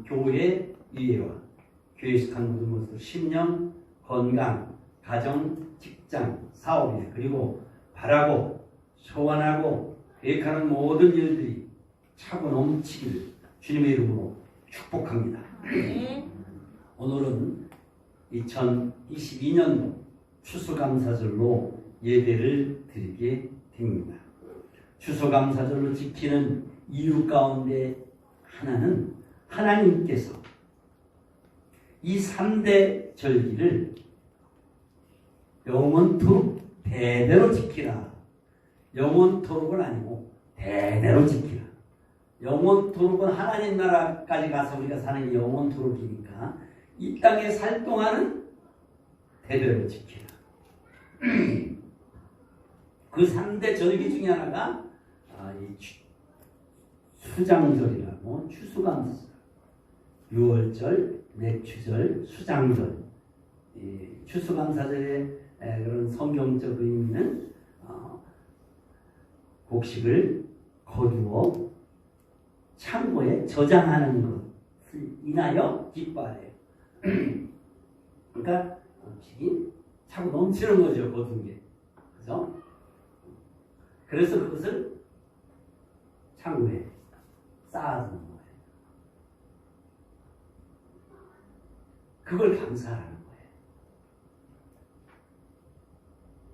교회 이해와 교회 속한 모든 것을 신념, 건강, 가정, 직장, 사업에 그리고 바라고 소원하고 계획하는 모든 일들이 차고 넘치기를 주님의 이름으로 축복합니다. 오늘은 2022년도 추수감사절로 예배를 드리게 됩니다. 추수감사절로 지키는 이유 가운데 하나는 하나님께서 이 3대 절기를 영원토록 대대로 지키라. 영원토록은 아니고 대대로 지키라. 영원토록은 하나님 나라까지 가서 우리가 사는 게 영원토록이니까 이 땅에 살 동안은 대대로 지키라. 그 3대 절기 중에 하나가 이 수장절이라고 추수감사, 6월절, 맥추절, 수장절. 추수감사절의 그런 성경적 의미는 곡식을 거두어 창고에 저장하는 것을 인하여 기뻐하래요. 그러니까 곡식이 차고 넘치는 거죠, 거둔 게. 그죠? 그래서 그것을 창고에 쌓아두는 거예요. 그걸 감사하라는 거예요.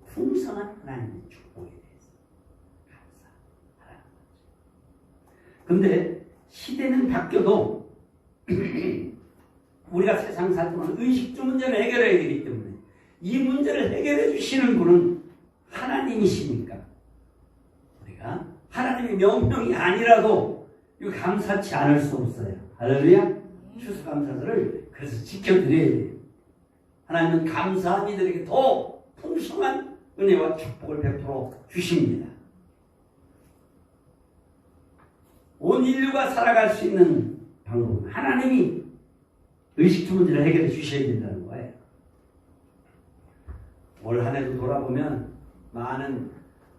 풍성한 하나님의 축복에 대해서 감사하라는 거죠. 그런데 시대는 바뀌어도 우리가 세상 살 동안 의식주 문제를 해결해야 되기 때문에 이 문제를 해결해 주시는 분은 하나님이시니까 우리가 하나님의 명령이 아니라도 이거 감사치 않을 수 없어요. 할렐루야. 추수감사절을 그래서 지켜드려야 돼요. 하나님은 감사한 이들에게 더 풍성한 은혜와 축복을 베풀어 주십니다. 온 인류가 살아갈 수 있는 방법은 하나님이 의식주 문제를 해결해 주셔야 된다는 거예요. 올 한 해도 돌아보면 많은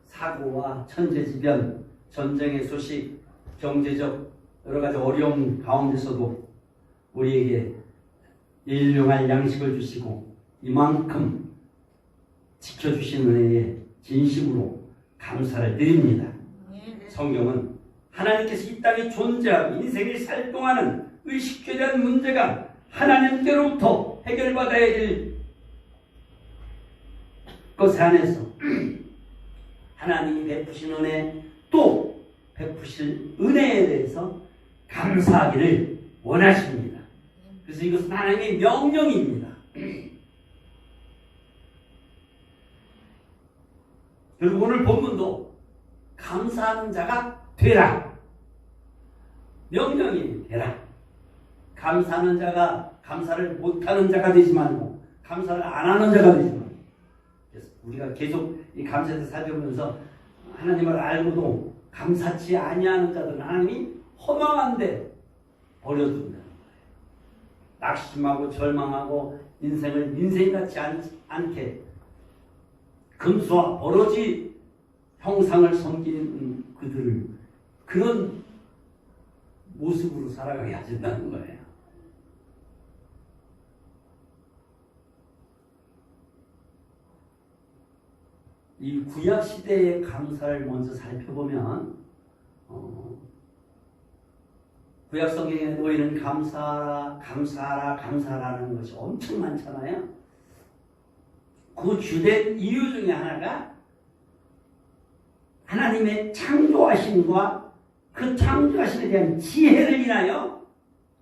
사고와 천재지변, 전쟁의 소식, 경제적 여러 가지 어려움 가운데서도 우리에게 일용할 양식을 주시고 이만큼 지켜주신 은혜에 진심으로 감사를 드립니다. 성경은 하나님께서 이 땅에 존재하고 인생을 살 동안은 의식주에 대한 문제가 하나님께로부터 해결받아야 될 것 안에서 하나님이 베푸신 은혜 또 베푸실 은혜에 대해서 감사하기를 원하십니다. 그래서 이것은 하나님의 명령입니다. 그리고 오늘 본문도 감사하는 자가 되라. 명령이 되라. 감사하는 자가 감사를 못하는 자가 되지 말고 감사를 안 하는 자가 되지 말고. 그래서 우리가 계속 이 감사에서 살펴보면서 하나님을 알고도 감사치 아니하는 자들은 하나님이 허망한데 버려둔다는 거예요. 낙심하고 절망하고 인생을 인생같이 않게 금수와 버러지 형상을 섬기는 그들을 그런 모습으로 살아가게 하신다는 거예요. 이 구약 시대의 감사를 먼저 살펴보면 구약 성경에 놓이는 감사라는 것이 엄청 많잖아요. 그 주된 이유 중에 하나가 하나님의 창조하심과 그 창조하심에 대한 지혜를 인하여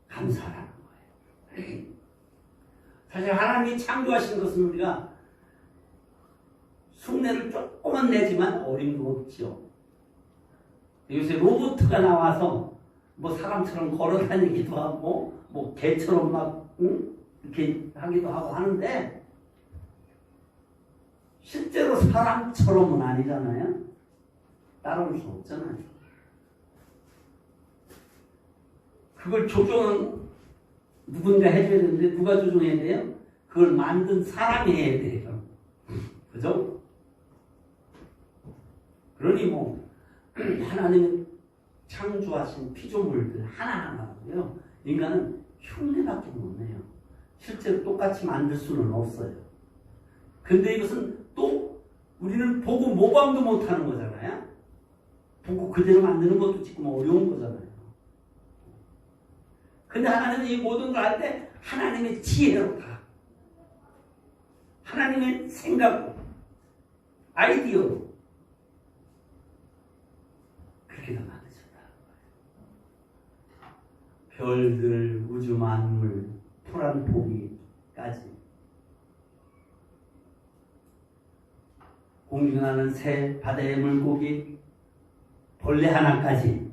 감사하라는 거예요. 사실 하나님이 창조하신 것은 우리가 흉내를 조금은 내지만 어림도 없죠. 요새 로봇가 나와서 뭐 사람처럼 걸어 다니기도 하고 뭐 개처럼 막 이렇게 하기도 하고 하는데 실제로 사람처럼은 아니잖아요. 따라올 수 없잖아요. 그걸 조정은 누군가 해줘야 되는데 누가 조정해야 돼요? 그걸 만든 사람이 해야 돼요. 그죠? 그러니 뭐 하나님은 창조하신 피조물들 하나하나고요. 인간은 흉내밖에 못 내요. 실제로 똑같이 만들 수는 없어요. 근데 이것은 또 우리는 보고 모방도 못하는 거잖아요. 보고 그대로 만드는 것도 지금 어려운 거잖아요. 근데 하나님은 이 모든 걸 할 때 하나님의 지혜로 다, 하나님의 생각, 아이디어로 그렇게 다 만드셨다. 별들, 우주 만물, 풀 한 포기까지, 공중하는 새, 바다의 물고기, 벌레 하나까지,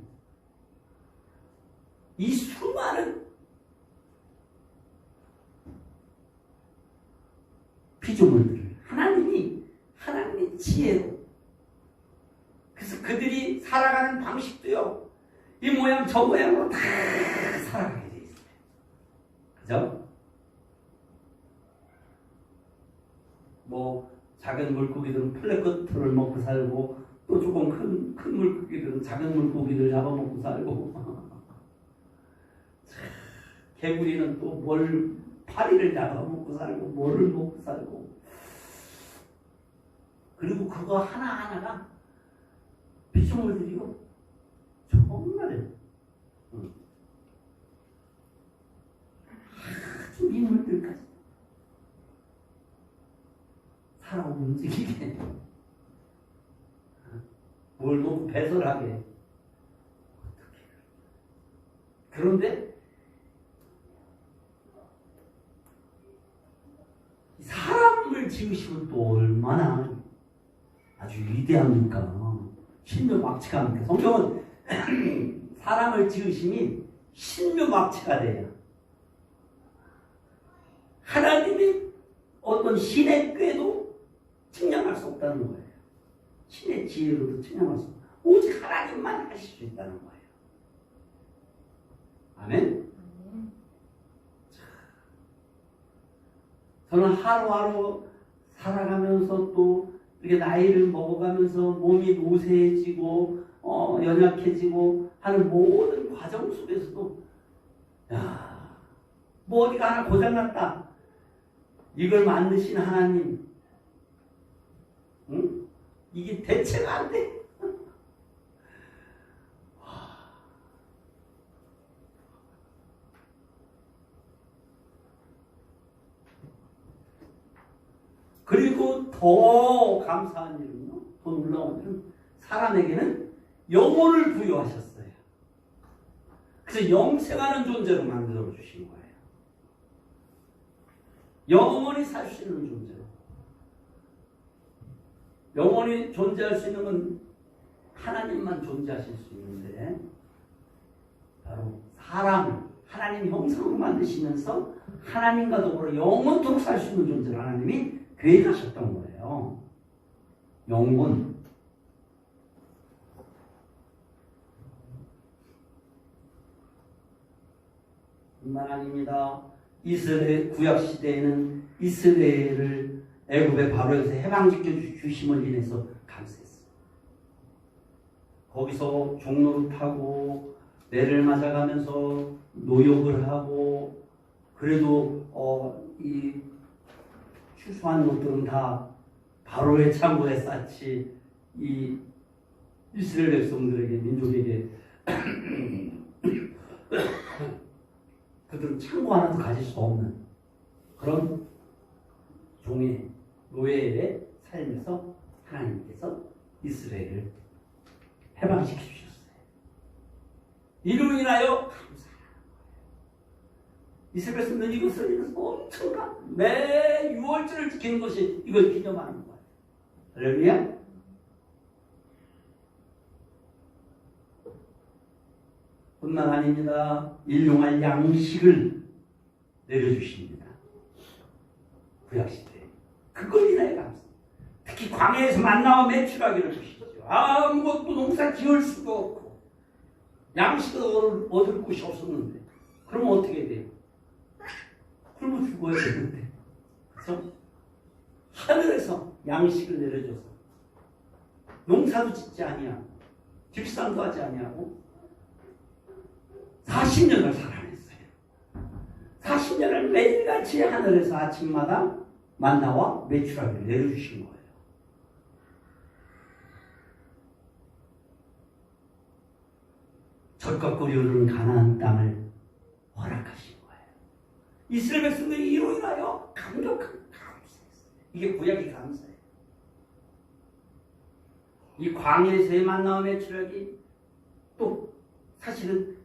이 수많은 피조물들을 하나님의 지혜로, 그래서 그들이 살아가는 방식도요, 이 모양 저 모양으로 다 살아가게 돼 있어요. 그죠? 뭐 작은 물고기들은 플래커트를 먹고 살고, 또 조금 큰 물고기들은 작은 물고기들 잡아먹고 살고, 개구리는 또 파리를 잡아먹고 살고, 뭐를 먹고 살고, 그리고 그거 하나하나가 피조물들이요, 정말 아주 인물들까지 살아 움직이게, 뭘 놓고 배설하게. 어떻게. 그런데 사람을 지으시면 또 얼마나 아주 위대합니까? 신묘막측합니까? 성경은 사람을 지으심이 신묘막측가 돼요. 하나님이 어떤 신의 꾀도 측량할 수 없다는 거예요. 신의 지혜로도 측량할 수 없다. 오직 하나님만 하실 수 있다는 거예요. 아멘? 저는 하루하루 살아가면서 또 이렇게 나이를 먹어가면서 몸이 노쇠해지고 연약해지고 하는 모든 과정 속에서도, 야, 뭐 어디가 하나 고장났다, 이걸 만드신 하나님, 응? 이게 대체가 안 돼. 그리고 더 감사한 일은요, 더 놀라운 일은 사람에게는 영혼을 부여하셨어요. 그래서 영생하는 존재로 만들어 주신 거예요. 영원히 살 수 있는 존재로. 영원히 존재할 수 있는 건 하나님만 존재하실 수 있는데, 바로 사람을 하나님 형상으로 만드시면서 하나님과 더불어 영원토록 살 수 있는 존재를 하나님이 계획하셨던 거예요. 영혼. 뿐만 아닙니다. 이스라엘 구약 시대에는 이스라엘을 애굽의 바로에서 해방시켜 주심을 인해서 감사했어요. 거기서 종노릇하고 매를 맞아가면서 노역을 하고, 그래도 이 추수한 것들은 다 바로의 창고에 쌓지, 이 이스라엘 백성들에게, 민족에게 그들은 창고 하나도 가질 수 없는 그런 종의 노예의 삶에서 하나님께서 이스라엘을 해방시켜 주셨어요. 이로 인하여 감사해요. 이스라엘 백성들은 이것을 엄청 매 6월절을 지키는 것이 이걸 기념하는 거예요. 할렐루야. 뿐만 아닙니다. 일용할 양식을 내려주십니다. 구약시대. 그걸 인하여 감사. 특히 광야에서 만나와 매출하기를 주시죠. 아무것도 농사 지을 수도 없고 양식을 얻을 곳이 없었는데, 그러면 어떻게 돼요? 굶어 죽어야 되는데, 그래서 하늘에서 양식을 내려줘서 농사도 짓지 아니하고 집상도 하지 아니하고 40년을 살아냈어요. 40년을 매일같이 하늘에서 아침마다 만나와 메추라기를 내려주신 거예요. 젖과 꿀이 흐르는 가나안 땅을 허락하신 거예요. 이스라엘 백성들이 이로 인하여 감격한 감사했어요. 이게 구약의 감사예요. 이 광야에서의 만나와 메추라기, 또 사실은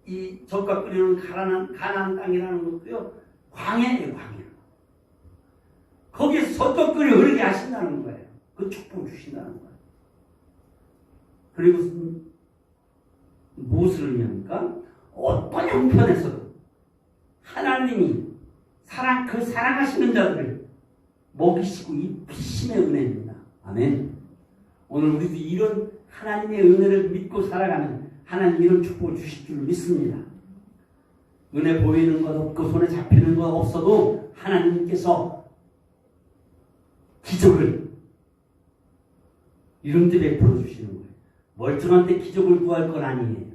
이 젖과 꿀이 흐르는 가나안 땅이라는 것도요, 광야예요, 광야. 거기에서 젖과 꿀이 흐르게 하신다는 거예요. 그 축복을 주신다는 거예요. 그리고 무엇을 의미합니까? 어떤 형편에서도 하나님이 그 사랑하시는 자들을 먹이시고 입히심의 은혜입니다. 아멘. 오늘 우리도 이런 하나님의 은혜를 믿고 살아가면 하나님 이런 축복을 주실 줄 믿습니다. 눈에 보이는 것 없고 손에 잡히는 것 없어도 하나님께서 기적을 이런 데 베풀어 주시는 거예요. 멀쩡한 데 기적을 구할 건 아니에요.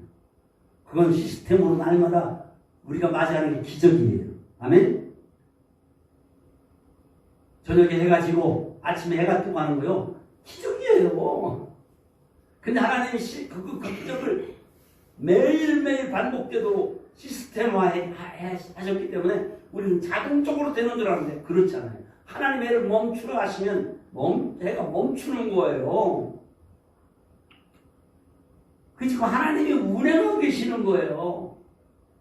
그건 시스템으로 날마다 우리가 맞이하는 게 기적이에요. 아멘? 저녁에 해가 지고 아침에 해가 뜨고 하는 거요, 기적이에요. 근데 하나님이 그 기적을 매일매일 반복되도록 시스템화 하셨기 때문에 우리는 자동적으로 되는 줄 아는데 그렇지 않아요. 하나님 해를 멈추라 하시면 해가 멈추는 거예요. 그렇지만 하나님이 운행하고 계시는 거예요.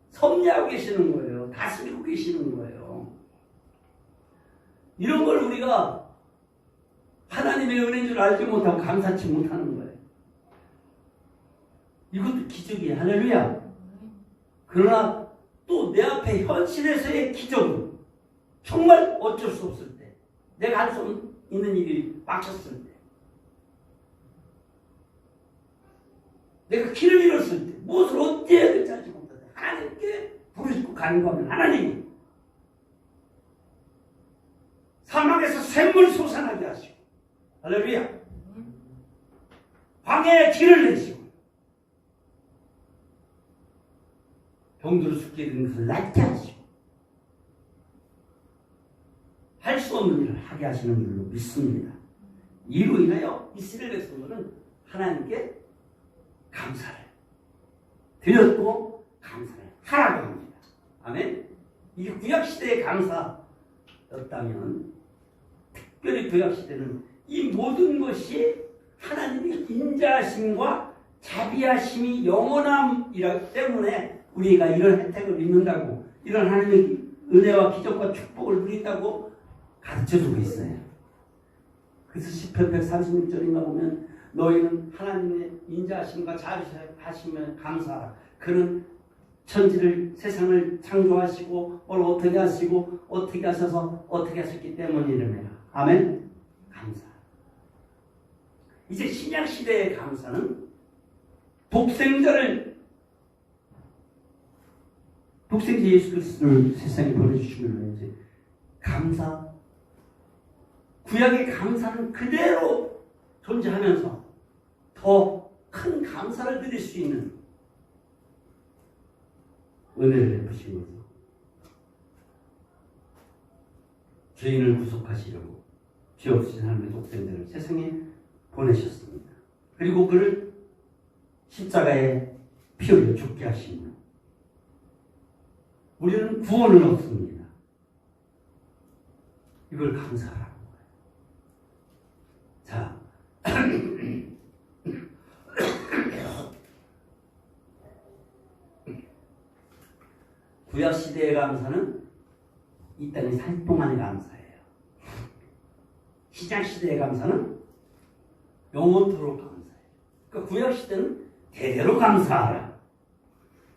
섭리하고 계시는 거예요. 다스리고 계시는 거예요. 이런 걸 우리가 하나님의 은혜인 줄 알지 못하고 감사치 못하는 거예요. 이것도 기적이에요. 할렐루야. 그러나 또 내 앞에 현실에서의 기적은 정말 어쩔 수 없을 때, 내가 할 수 있는 일이 막혔을 때, 내가 길을 잃었을 때, 무엇을 어떻게 해야 될지 알지 못할 때 하나님께 부르짖고 간구하면 하나님이 사막에서 샘물 솟아나게 하시고, 할렐루야, 광야에 길을 내시고, 병들어 죽게 된 것을 낫게 하시고, 할 수 없는 일을 하게 하시는 줄로 믿습니다. 이로 인하여 이스라엘 백성들은 하나님께 감사를 드렸고 감사를 하라고 합니다. 아멘. 이게 구약시대의 감사였다면, 특별히 구약시대는 이 모든 것이 하나님의 인자하심과 자비하심이 영원함이기 때문에 우리가 이런 혜택을 입는다고, 이런 하나님의 은혜와 기적과 축복을 누린다고 가르쳐주고 있어요. 그래서 시편 136절인가 보면 너희는 하나님의 인자하심과 자비하심에 감사하라. 그는 천지를, 세상을 창조하시고 뭘 어떻게 하시고 어떻게 하셔서 어떻게 하셨기 때문이라며. 아멘. 감사. 이제 신약시대의 감사는 독생자 예수 그리스도를 세상에 보내주시면 이제 감사, 구약의 감사는 그대로 존재하면서 더 큰 감사를 드릴 수 있는 은혜를 베푸신 거죠. 죄인을 구속하시려고 죄 없으신 하나님의 독생자를 세상에 보내셨습니다. 그리고 그를 십자가에 피 흘려 죽게 하시며 우리는 구원을 얻습니다. 이걸 감사하라는 거예요. 자, 구약시대의 감사는 이 땅에 살 동안의 감사예요. 신약시대의 감사는 영원토록 감사예요. 그러니까 구약시대는 대대로 감사하라.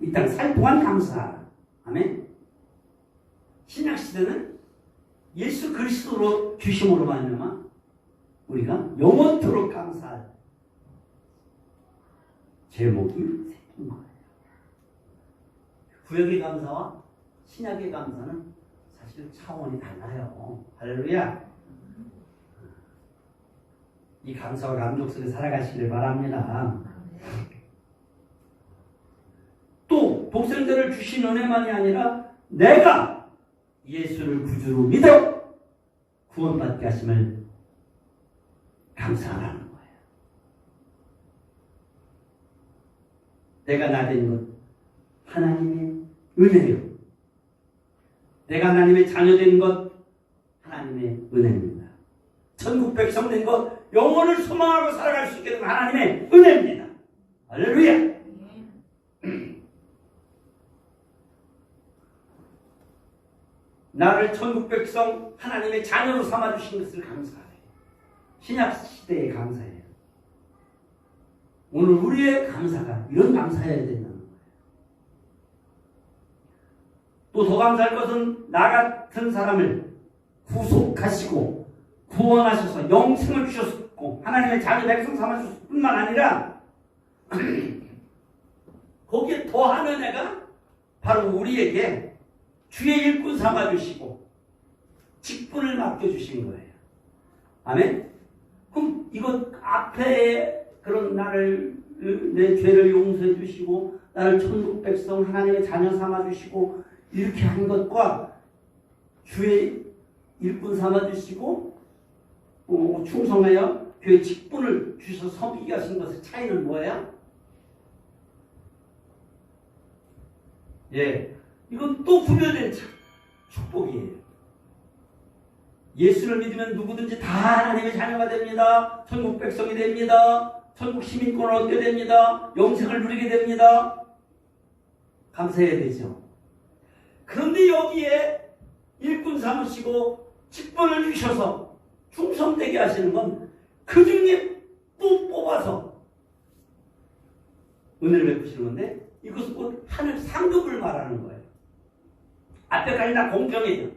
이 땅 살 동안 감사하라. 아멘. 신약시대는 예수 그리스도로 주심으로 말미암아 우리가 영원토록 감사할 제목이 생긴 거예요. 구약의 감사와 신약의 감사는 사실 차원이 달라요. 할렐루야. 이 감사와 감격 속에 살아가시길 바랍니다. 또 독생자를 주신 은혜만이 아니라 내가 예수를 구주로 믿어 구원받게 하심을 감사하라는 거예요. 내가 나된 것 하나님의 은혜요. 내가 하나님의 자녀된 것 하나님의 은혜입니다. 천국 백성 된 것 영혼을 소망하고 살아갈 수 있게 된 하나님의 은혜입니다. 할렐루야. 나를 천국 백성 하나님의 자녀로 삼아주신 것을 감사해요. 신약시대에 감사해요. 오늘 우리의 감사가 이런 감사해야 된다는 거예요. 또 더 감사할 것은 나 같은 사람을 구속하시고 구원하셔서 영생을 주셨고 하나님의 자녀 백성 삼아주셨을 뿐만 아니라 거기에 더한 은혜가 바로 우리에게 주의 일꾼 삼아주시고 직분을 맡겨주신 거예요. 아멘? 그럼 이것 앞에 그런 나를 내 죄를 용서해 주시고 나를 천국 백성 하나님의 자녀 삼아주시고 이렇게 한 것과 주의 일꾼 삼아주시고 충성하여 교회 직분을 주셔서 섬기게 하신 것의 차이는 뭐예요? 예, 이건 또 구별된 축복이에요. 예수를 믿으면 누구든지 다 하나님의 자녀가 됩니다. 천국 백성이 됩니다. 천국 시민권을 얻게 됩니다. 영생을 누리게 됩니다. 감사해야 되죠. 그런데 여기에 일꾼 삼으시고 직분을 주셔서 충성되게 하시는 건 그 중에 또 뽑아서 은혜를 베푸시는 건데 이것은 곧 하늘 상급을 말하는 거예요. 앞에까지 다 공평해요.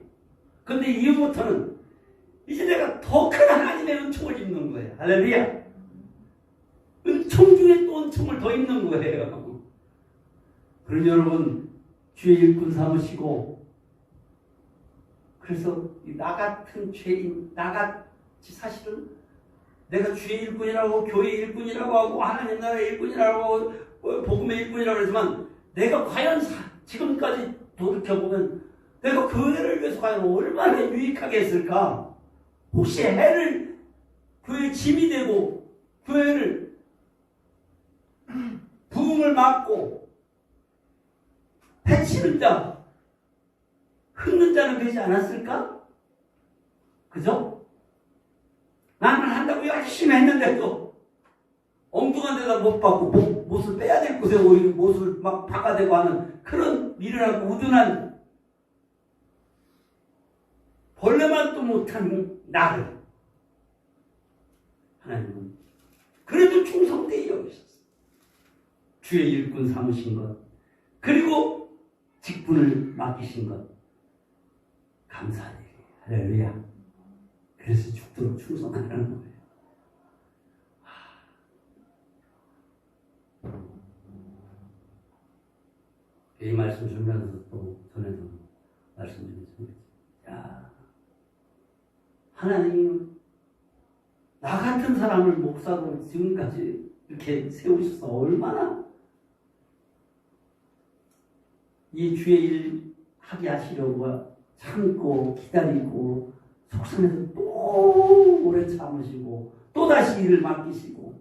그런데 이후부터는 이제 내가 더 큰 하나님의 은총을 입는 거예요. 할렐루야. 은총 중에 또 은총을 더 입는 거예요. 그러니 여러분 주의 일꾼 삼으시고 그래서 나 같은 죄인 나같이 사실은 내가 주의 일꾼이라고 교회 일꾼이라고 하고 하나님 나라의 일꾼이라고 하고 복음의 일꾼이라고 하지만 내가 과연 지금까지 돌이켜보면 내가 그 은혜를 위해서 과연 얼마나 유익하게 했을까? 혹시 해를 교회의 짐이 되고 교회를 부흥을 막고 해치는 자, 흙는 자는 되지 않았을까? 그죠? 나는 한다고 열심히 했는데도 엉뚱한 데다 못 받고 못을 빼야 될 곳에 오히려 못을 막 박아대고 하는 그런 미련하고 우둔한 벌레만도 못한 나를 하나님은 그래도 충성되게 여기셨어요. 주의 일꾼 삼으신 것 그리고 직분을 맡기신 것 감사드려요. 할렐루야. 그래서 죽도록 충성하라는 거예요. 이 말씀 준비하면서 또 전에도 말씀드렸습니다. 야, 하나님 나 같은 사람을 목사로 지금까지 이렇게 세우셔서 얼마나 이 주의 일 하게 하시려고 참고 기다리고 속상해서 또 오래 참으시고 또다시 일을 맡기시고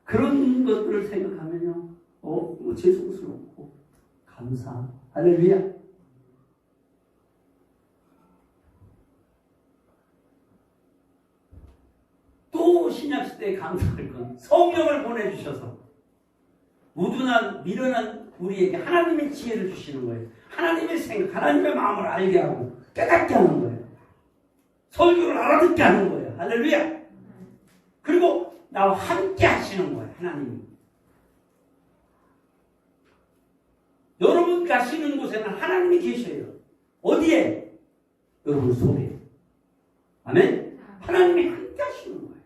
그런 것들을 생각하면요 죄송스럽고 감사 할렐루야. 또 신약시대에 감사할 건 성령을 보내주셔서 우둔한 미련한 우리에게 하나님의 지혜를 주시는 거예요. 하나님의 생각, 하나님의 마음을 알게 하고 깨닫게 하는 거예요. 설교를 알아듣게 하는 거예요. 할렐루야. 그리고 나와 함께 하시는 거예요. 하나님이. 여러분 가시는 곳에는 하나님이 계셔요. 어디에? 여러분 속에. 아멘? 하나님이 함께 하시는 거예요.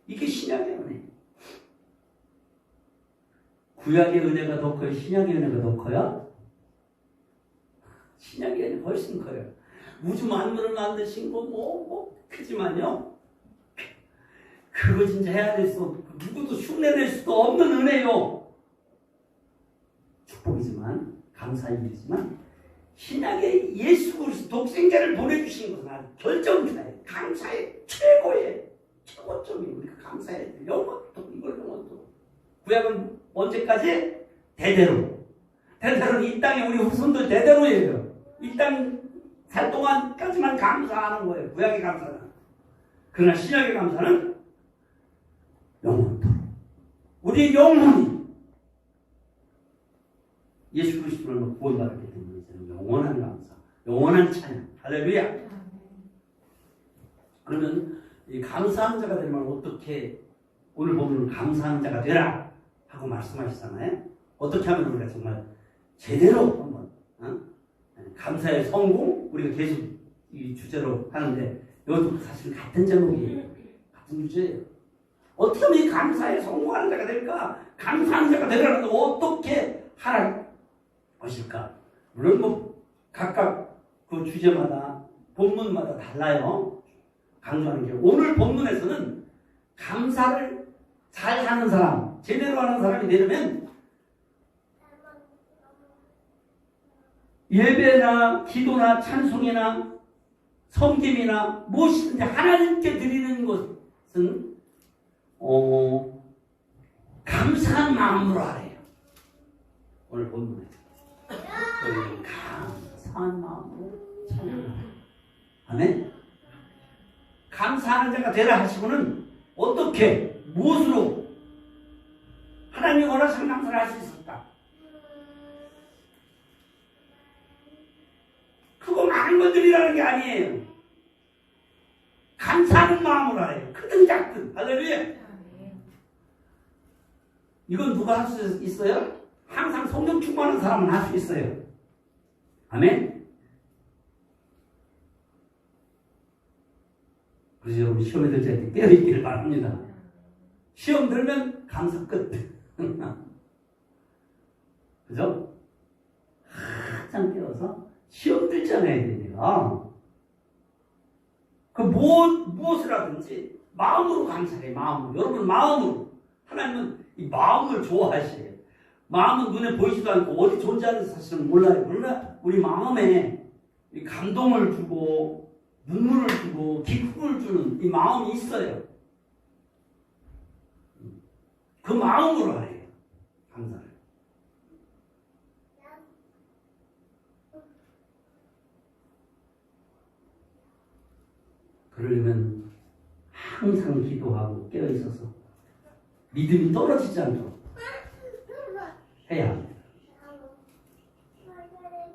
이게 신약의 은혜예요. 구약의 은혜가 더 커요? 신약의 은혜가 더 커요? 신약의 은혜가 훨씬 커요. 우주 만물을 만드신 거 크지만요. 그거 진짜 해야 될 수 없고 누구도 흉내낼 수도 없는 은혜요. 축복이지만 감사의 일이지만 신약에 예수 그리스도 독생자를 보내주신 것은 아주 결정타예요. 감사의 최고의 최고점이 우리가 감사해야 돼. 영원토록 이걸 영원토록. 구약은 언제까지? 대대로. 대대로는 이 땅에 우리 후손들 대대로예요. 이 땅 살 동안까지만 감사하는 거예요. 구약의 감사는. 그러나 신약의 감사는 영원토록. 우리의 영혼이 예수 그리스도를 구원받았기 때문에 영원한 감사, 영원한 찬양. 할렐루야. 그러면 이 감사한 자가 되면 어떻게 오늘 보면 감사한 자가 되라 하고 말씀하시잖아요. 어떻게 하면 우리가 정말 제대로 한번 감사의 성공 우리가 계속 이 주제로 하는데 이것도 사실 같은 제목이에요. 같은 주제예요. 어떻게 하면 이 감사에 성공하는 자가 될까? 감사하는 자가 되라는데 어떻게 하라 것일까? 물론 뭐 각각 그 주제마다 본문마다 달라요. 강조하는 게 오늘 본문에서는 감사를 잘 하는 사람, 제대로 하는 사람이 되려면 예배나 기도나 찬송이나 섬김이나 무엇이든지 하나님께 드리는 것은 감사한 마음으로 하래요. 오늘 본문에 감사한 마음으로 찬양하라. 아멘. 감사하는 자가 되라 하시고는 어떻게 무엇으로 하나님이 원하시는 감사를 할 수 있을까? 그거 많은 걸 드리라는 게 아니에요. 감사하는 마음으로 하래요. 크든 작든. 할렐루야. 이건 누가 할 수 있어요? 항상 성령 충만한 사람은 할 수 있어요. 아멘. 그래서 여러분 시험에 들지 때 깨어있기를 바랍니다. 시험 들면 감사 끝. 그죠? 한참 깨어서 시험 들지 않아야 됩니다. 그 무엇을 하든지 마음으로 감사해. 마음으로. 여러분 마음으로. 하나님은 이 마음을 좋아하시래요. 마음은 눈에 보이지도 않고 어디 존재하는지 사실은 몰라요. 그러나 우리 마음에 이 감동을 주고 눈물을 주고 기쁨을 주는 이 마음이 있어요. 그 마음으로 하래요. 감사를. 그러려면 항상 기도하고 깨어있어서 믿음이 떨어지지 않도록 해야 합니다.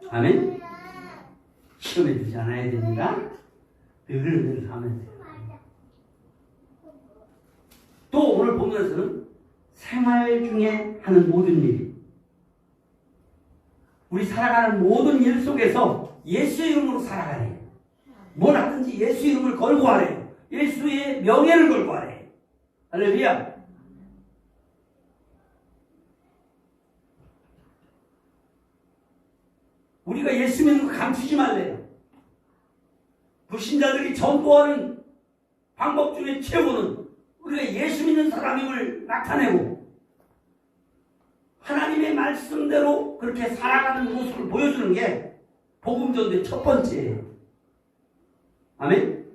아멘? 시험에 들지 않아야 됩니다. 늘 하면 돼요. 또 오늘 본문에서는 생활 중에 하는 모든 일이 우리 살아가는 모든 일 속에서 예수의 이름으로 살아가래요. 뭘 하든지 예수 이름을 걸고 하래요. 예수의 명예를 걸고 하래요. 할렐루야. 우리가 예수 믿는 거 감추지 말래요. 불신자들이 전도하는 방법 중에 최고는 우리가 예수 믿는 사람임을 나타내고 하나님의 말씀대로 그렇게 살아가는 모습을 보여주는 게 복음 전도의 첫 번째예요. 아멘?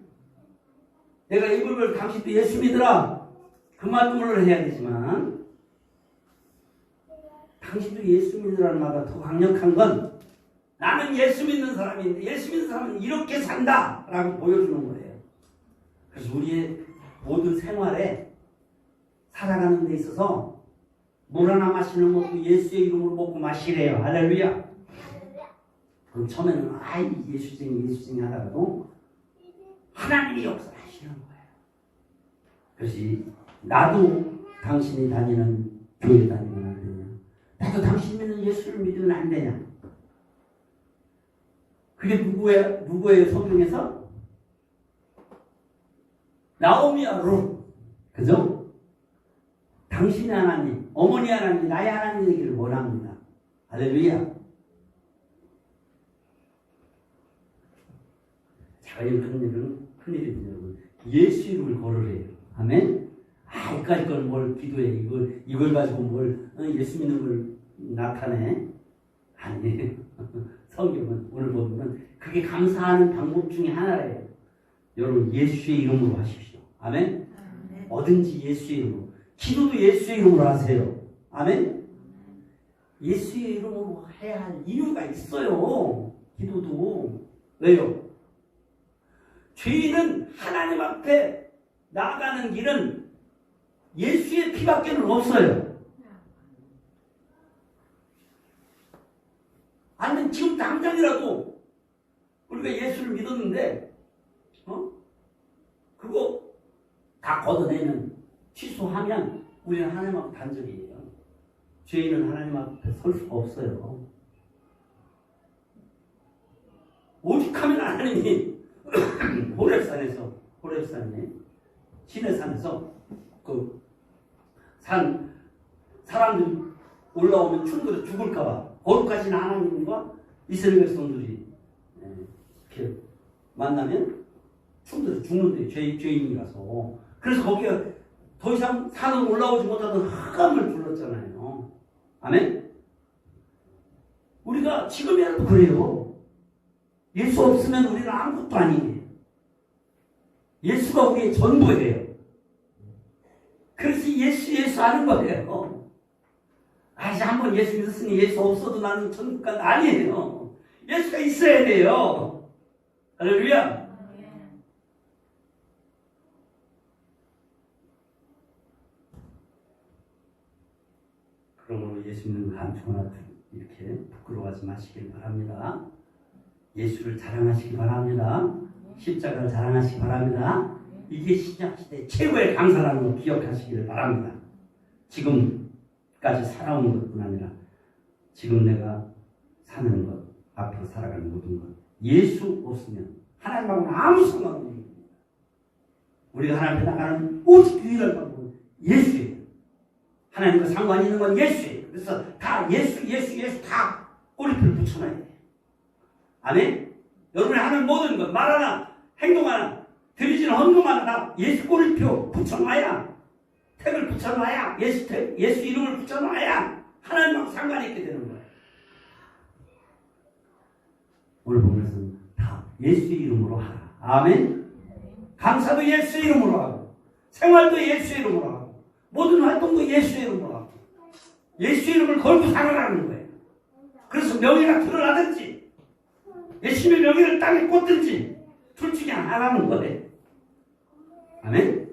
내가 이걸 당신도 예수 믿으라 그 말씀을 해야 되지만 당신도 예수 믿으라는 말보다 더 강력한 건 나는 예수 믿는 사람인데 예수 믿는 사람은 이렇게 산다 라고 보여주는 거예요. 그래서 우리의 모든 생활에 살아가는 데 있어서 물 하나 마시는 것도 예수의 이름으로 먹고 마시래요. 할렐루야. 그럼 처음에는 아이 예수쟁이 하다가도 하나님이 역사하시는 거예요. 그래서 나도 당신이 다니는 교회 다니면 안 되냐, 나도 당신 믿는 예수를 믿으면 안 되냐. 그게 누구예요? 성경에서? 나오미와 룻. 그죠? 당신의 하나님, 어머니 하나님, 나의 하나님 되기를 원합니다. 할렐루야. 자기의 큰일입니다, 여러분. 예수 이름을 걸으래요. 아멘? 이까짓 걸 뭘 기도해. 이걸 가지고 뭘, 예수 믿는 걸 나타내. 아니에요. 성경은 오늘 보면 그게 감사하는 방법 중에 하나예요. 여러분 예수의 이름으로 하십시오. 아멘. 뭐든지 예수의 이름으로. 기도도 예수의 이름으로 하세요. 아멘. 예수의 이름으로 해야 할 이유가 있어요. 기도도. 왜요? 죄인은 하나님 앞에 나아가는 길은 예수의 피밖에는 없어요. 아니면 지금 당장이라도 우리가 예수를 믿었는데 그거 다 걷어내면 취소하면 우리는 하나님 앞에 단절이에요. 죄인은 하나님 앞에 설 수가 없어요. 오직 하면 하나님이 호렙산에 시내산에서 그 사람들이 올라오면 충돌해 죽을까봐 거기까지는 하나님과 이스라엘 백성들이 이렇게 만나면 충돌해 죽는데 죄인이라서. 그래서 거기가 더 이상 산으로 올라오지 못하던 흑암을 불렀잖아요. 아멘? 우리가 지금이라도 그래요. 예수 없으면 우리는 아무것도 아니에요. 예수가 우리의 전부예요. 그래서 예수 하는 거예요. 이제 한번 예수 믿었으니 예수 없어도 나는 천국 간다. 아니에요. 예수가 있어야 돼요. 할렐루야. 그러므로 예수 믿는 거 한쪽하나 이렇게 부끄러워하지 마시길 바랍니다. 예수를 자랑하시기 바랍니다. 십자가를 자랑하시기 바랍니다. 이게 신약시대 최고의 강사라는 걸 기억하시길 바랍니다. 지금까지 살아온 것뿐 아니라 지금 내가 사는 것, 앞으로 살아가는 모든 것, 예수 없으면 하나님하고는 아무 상관없는 겁니다. 우리가 하나님 앞에 나가는 오직 유일한 방법은 예수예요. 하나님과 상관이 있는 건 예수예요. 그래서 다 예수 다 꼬리표를 붙여놔야 돼요. 아멘? 여러분이 하는 모든 것, 말 하나, 행동 하나, 드리지는 헌금 하나 다 예수 꼬리표 붙여놔야, 택을 붙여놔야, 예수 이름을 붙여놔야 하나님하고 상관이 있게 되는 거예요. 오늘 보면서 다 예수 이름으로 하라. 아멘? 감사도 예수 이름으로 하고, 생활도 예수 이름으로 하고, 모든 활동도 예수 이름으로 하고, 예수 이름을 걸고 살아가는 거예요. 그래서 명예가 드러나든지 예수님의 명예를 땅에 꽂든지 둘 중에 하나는 거예요. 아멘?